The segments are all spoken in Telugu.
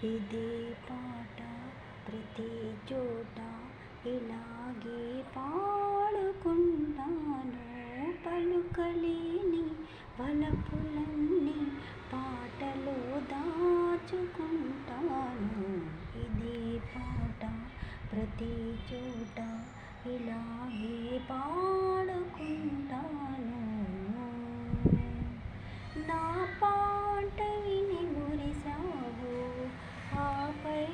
ఇదే పాట ప్రతి చోట ఇలాగే పాడుకుంటాను. పలుకలేని వలపులన్నీ పాటలో దాచుకుంటాను. ఇదే పాట ప్రతి చోట ఇలాగే పాడుకుంటాను. నా పాట విని మురిసావు, ఆపై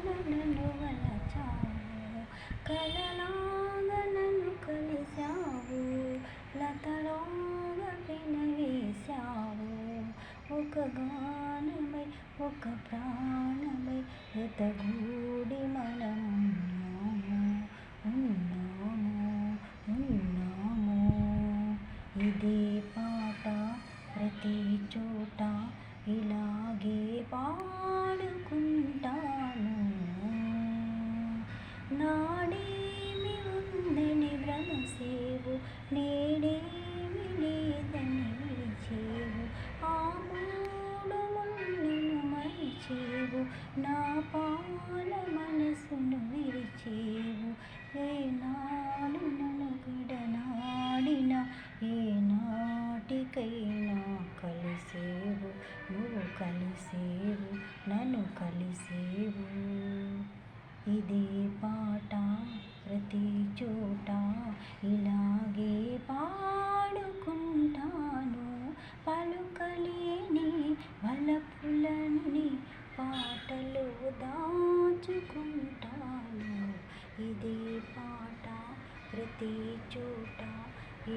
నన్ను వలచావు. కలలాగా నన్ను కలిసావు, లతలాగా పెనవేశావు. ఒక గానమై ఒక ప్రాణమై జతగూడి మనం ఉన్నాము. ఇదే పాట ప్రతి చోట ఇలాగే పాడుకుంటాను. నాడేమి ఉందని భ్రమసేవు, నేడేమి లేదని విడిచేవు. ఆ మూడు ముళ్ళను మరిచేవు, నా పాల మనసును విరిచేవు. ఏనాడు నన్ను విడనాడిన, ఏనాటికైనా కలిసేవు. నువ్వు కలిసేవు, నన్ను కలిసేవు. ఇదే పాట ప్రతి చోట ఇలాగే పాడుకుంటాను. పలుకలేని వలపులన్నీ పాటలో దాచుకుంటాను. ఇదే పాట ప్రతి చోట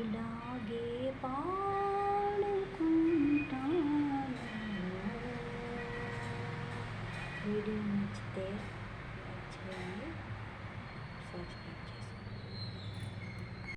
ఇలాగే పాడుకుంటాను. వీడియో నచ్చితే